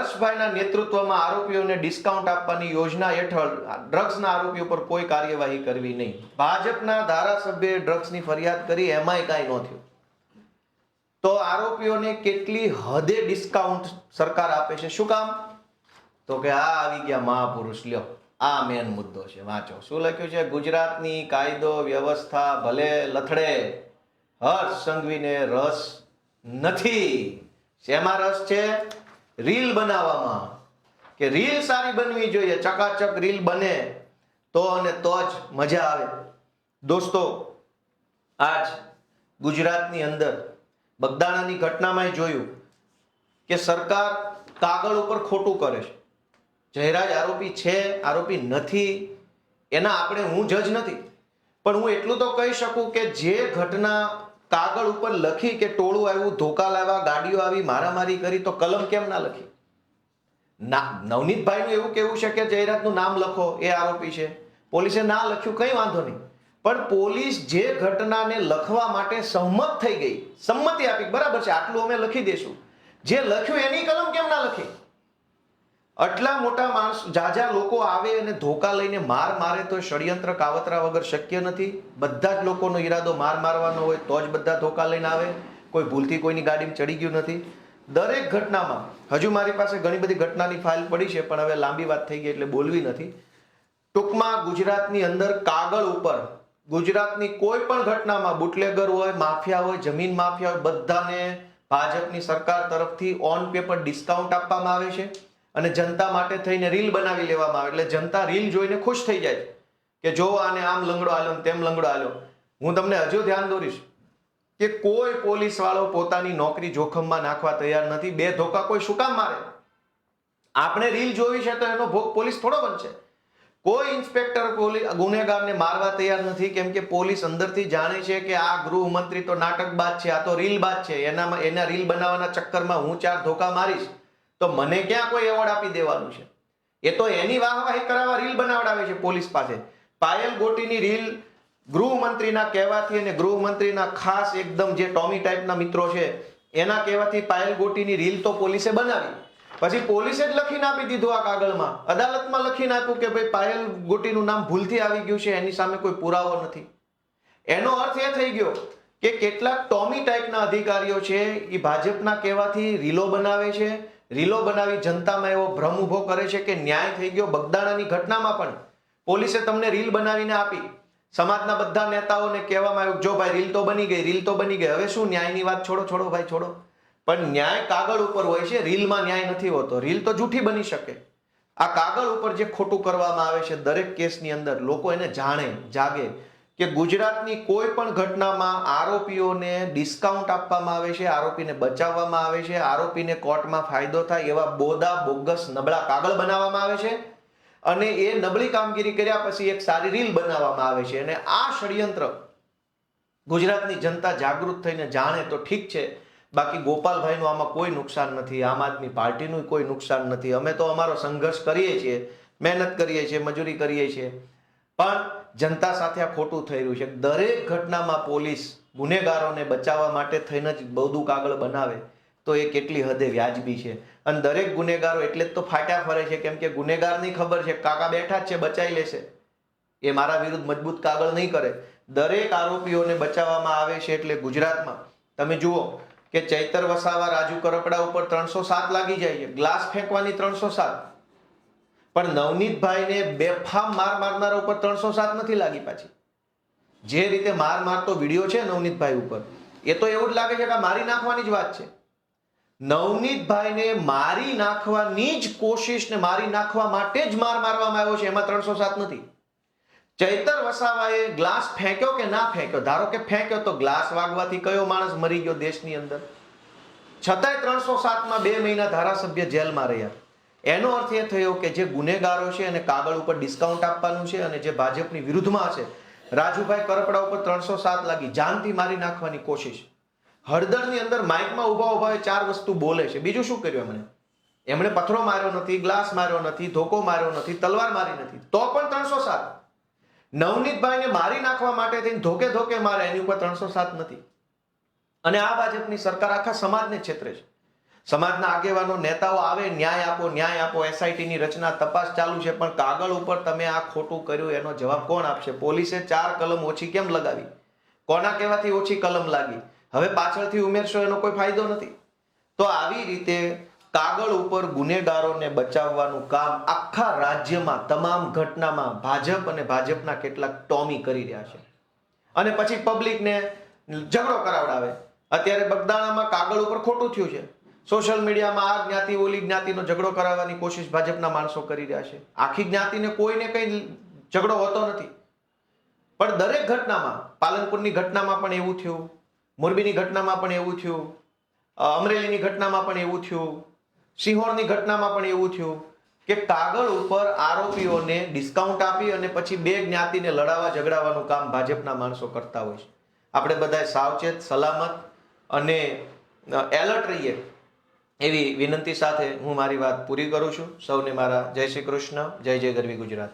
હર્ષભાઈના નેતૃત્વમાં આરોપીઓને ડિસ્કાઉન્ટ આપવાની યોજના હેઠળ ડ્રગ્સના આરોપીઓ પર કોઈ કાર્યવાહી કરવી નહીં. ભાજપના ધારાસભ્યએ ડ્રગ્સની ફરિયાદ કરી, એમાંય કાંઈ ન થયું. તો આરોપીઓને કેટલી હદે ડિસ્કાઉન્ટ સરકાર આપે છે? શું કામ? તો કે આ આવી ગયા મહાપુરુષ. લ્યો, આ મેન મુદ્દો છે. વાંચો શું લખ્યું છે. ગુજરાતની કાયદો વ્યવસ્થા ભલે લથડે, હર્ષ સંઘવીને રસ નથી. શેમાં રસ છે? રીલ બનાવવામાં. કે રીલ સારી બનવી જોઈએ, ચકાચક રીલ બને તો અને તો જ મજા આવે. દોસ્તો, આજ ગુજરાતની અંદર બગદાણાની ઘટનામાં જોયું કે સરકાર કાગળ ઉપર ખોટું કરે છે. જયરાજ આરોપી છે, આરોપી નથી, એના આપણે હું જજ નથી, પણ હું એટલું તો કહી શકું કે જે ઘટના કાગળ ઉપર લખી કે ટોળું આવ્યું, ધોકા લાવ્યા, ગાડીઓ આવી, મારામારી કરી, તો કલમ કેમ ના લખી? નવનીતભાઈનું એવું કેવું છે કે જયરાજનું નામ લખો, એ આરોપી છે. પોલીસે ના લખ્યું, કઈ વાંધો નહીં, પણ પોલીસ જે ઘટનાને લખવા માટે સહમત થઈ ગઈ, સંમતિ આપી, બરાબર છે, આટલું અમે લખી દેશું, જે લખ્યું એની કલમ કેમ ના લખી? આટલા મોટા માણસ, જાજા લોકો આવે અને ધોકા લઈને માર મારે તો ષડયંત્ર કાવતરા વગર શક્ય નથી. બધા જ લોકોનો ઈરાદો માર મારવાનો હોય તો જ બધા ધોકા લઈને આવે. કોઈ ભૂલથી કોઈની ગાડીમાં ચડી ગયું નથી. દરેક ઘટનામાં, હજુ મારી પાસે ઘણી બધી ઘટનાની ફાઇલ પડી છે, પણ હવે લાંબી વાત થઈ ગઈ એટલે બોલવી નથી. ટૂંકમાં ગુજરાતની અંદર કાગળ ઉપર ગુજરાતની કોઈ પણ ઘટનામાં બુટલેગર હોય, માફિયા હોય, જમીન માફિયા હોય, બધાને ભાજપની સરકાર તરફથી ઓન પેપર ડિસ્કાઉન્ટ આપવામાં આવે છે અને જનતા માટે થઈને રીલ બનાવી લેવામાં આવે. એટલે જનતા રીલ જોઈને ખુશ થઈ જાય કે જો આને આમ લંગડો આલ્યો, તેમ લંગડો આલ્યો. હું તમને હજુ ધ્યાન દોરીશ કે કોઈ પોલીસ વાળો પોતાની નોકરી જોખમમાં નાખવા તૈયાર નથી. બે ધોકા કોઈ શું કામ મારે? આપણે રીલ જોવી છે તો એનો ભોગ પોલીસ થોડો બનશે. કોઈ ઇન્સ્પેક્ટર ગુનેગારને મારવા તૈયાર નથી, કેમ કે પોલીસ અંદરથી જાણે છે કે આ ગૃહમંત્રી તો નાટકબાજ છે, આ તો રીલબાજ છે. એના રીલ બનાવવાના ચક્કરમાં હું 4 ધોકા મારીશ તો મને ક્યાં કોઈ એવોર્ડ આપી દેવાનું છે? એ તો એની વાહવાહી કરાવવા રીલ બનાવડાવે છે પોલીસ પાસે. પાયલ ગોટીની રીલ ગૃહમંત્રીના કહેવાથી અને ગૃહમંત્રીના ખાસ એકદમ જે ટોમી ટાઈપના મિત્રો છે એના કહેવાથી પાયલ ગોટીની રીલ તો પોલીસે બનાવી. પછી પોલીસે જ લખીને આપી દીધું આ કાગળમાં, અદાલતમાં લખીને આપ્યું કે ભાઈ પાયલ ગોટીનું નામ ભૂલથી આવી ગયું છે, એની સામે કોઈ પુરાવો નથી. એનો અર્થ એ થઈ ગયો કે કેટલાક ટોમી ટાઈપના અધિકારીઓ છે એ ભાજપના કહેવાથી રીલો બનાવે છે. રીલો બનાવી જનતામાં એવો ભ્રમ ઉભો કરે છે કે ન્યાય થઈ ગયો. બગદાણાની ઘટનામાં પણ પોલીસે તમને રીલ બનાવીને આપી. સમાજના બધા નેતાઓને કહેવામાં આવ્યું જો ભાઈ રીલ તો બની ગઈ, રીલ તો બની ગઈ. હવે શું ન્યાયની વાત છોડો ભાઈ, છોડો. પણ ન્યાય કાગળ ઉપર હોય છે, રીલમાં ન્યાય નથી હોતો. રીલ તો જૂઠી બની શકે. આ કાગળ ઉપર જે ખોટું કરવામાં આવે છે દરેક કેસની અંદર, લોકો એને જાણે, જાગે કે ગુજરાતની કોઈ પણ ઘટનામાં આરોપીઓને ડિસ્કાઉન્ટ આપવામાં આવે છે, આરોપીને બચાવવામાં આવે છે, આરોપીને કોર્ટમાં ફાયદો થાય એવા બોદા, બોગસ, નબળા કાગળ બનાવવામાં આવે છે અને એ નબળી કામગીરી કર્યા પછી એક સારી રીલ બનાવવામાં આવે છે. અને આ ષડયંત્ર ગુજરાતની જનતા જાગૃત થઈને જાણે તો ઠીક છે, બાકી ગોપાલભાઈનું આમાં કોઈ નુકસાન નથી, આમ આદમી પાર્ટીનું કોઈ નુકસાન નથી. અમે તો અમારો સંઘર્ષ કરીએ છીએ, મહેનત કરીએ છીએ, મજૂરી કરીએ છીએ, પણ જનતા સાથે આ ખોટું થઈ રહ્યું છે. દરેક ઘટનામાં પોલીસ ગુનેગારોને બચાવવા માટે થઈને જ બધું કાગળ બનાવે તો એ કેટલી હદે વ્યાજબી છે. અને દરેક ગુનેગારો એટલે જ તો ફાટ્યા ફરે છે, કેમ કે ગુનેગારની ખબર છે કાકા બેઠા જ છે, બચાવી લેશે, એ મારા વિરુદ્ધ મજબૂત કાગળ નહીં કરે. દરેક આરોપીઓને બચાવવામાં આવે છે. એટલે ગુજરાતમાં તમે જુઓ કે ચૈતર વસાવા, રાજુ કરપડા ઉપર 307 લાગી જાય છે, ગ્લાસ ફેંકવાની 307, પણ નવનીતભાઈને બેફામ માર મારનારા ઉપર 307 નથી લાગી. પાછી જે રીતે માર મારતો વિડીયો છે નવનીતભાઈ ઉપર, એ તો એવું જ લાગે છે કે મારી નાખવાની જ વાત છે. નવનીતભાઈને મારી નાખવાની જ કોશિશ ને મારી નાખવા માટે જ માર મારવામાં આવ્યો છે, એમાં 307 નથી. ચૈતર વસાવાએ ગ્લાસ ફેંક્યો કે ના ફેંક્યો, ધારો કે ફેંક્યો તો ગ્લાસ વાગવાથી કયો માણસ મરી ગયો દેશની અંદર? છતાંય 307માં 2 મહિના ધારાસભ્ય જેલમાં રહ્યા. એનો અર્થ એ થયો કે જે ગુનેગારો છે એને કાગળ ઉપર ડિસ્કાઉન્ટ આપવાનું છે અને જે ભાજપની વિરુદ્ધમાં છે, રાજુભાઈ કરપડા ઉપર 307 લાગી, જાનથી મારી નાખવાની કોશિશ. હળદરની અંદર માઇકમાં ઉભા 4 વસ્તુ બોલે છે. બીજું શું કર્યું એમણે પથ્થરો માર્યો નથી, ગ્લાસ માર્યો નથી, ધોકો માર્યો નથી, તલવાર મારી નથી, તો પણ 307. નવનીતભાઈને મારી નાખવા માટે થઈને ધોકે મારે, એની ઉપર 307 નથી. અને આ ભાજપની સરકાર આખા સમાજને છેતરે છે. સમાજના આગેવાનો નેતાઓ આવે, ન્યાય આપો, SIT ની રચના, તપાસ ચાલુ છે, પણ કાગળ ઉપર તમે આ ખોટું કર્યું એનો જવાબ કોણ આપશે? પોલીસે 4 કલમ ઓછી કેમ લગાવી? કોના કહેવાથી ઓછી કલમ લાગી? હવે પાછળથી ઉમેરશો એનો કોઈ ફાયદો નથી. તો આવી રીતે કાગળ ઉપર ગુનેગારોને બચાવવાનું કામ આખા રાજ્યમાં તમામ ઘટનામાં ભાજપ અને ભાજપના કેટલાક ટોમી કરી રહ્યા છે, અને પછી પબ્લિકને ઝઘડો કરાવડાવે. અત્યારે બગદાણામાં કાગળ ઉપર ખોટું થયું છે, સોશિયલ મીડિયામાં આ જ્ઞાતિ ઓલી જ્ઞાતિનો ઝઘડો કરાવવાની કોશિશ ભાજપના માણસો કરી રહ્યા છે. આખી જ્ઞાતિને કોઈને કઈ ઝઘડો હોતો નથી, પણ દરેક ઘટનામાં, પાલનપુરની ઘટનામાં પણ એવું થયું, મોરબીની ઘટનામાં પણ એવું થયું, અમરેલીની ઘટનામાં પણ એવું થયું, સિંહોરની ઘટનામાં પણ એવું થયું કે કાગળ ઉપર આરોપીઓને ડિસ્કાઉન્ટ આપી અને પછી બે જ્ઞાતિને લડાવવા ઝઘડાવવાનું કામ ભાજપના માણસો કરતા હોય છે. આપણે બધા સાવચેત, સલામત અને એલર્ટ રહીએ એવી વિનંતી સાથે હું મારી વાત પૂરી કરું છું. સૌને મારા જય શ્રી કૃષ્ણ, જય જય ગરવી ગુજરાત.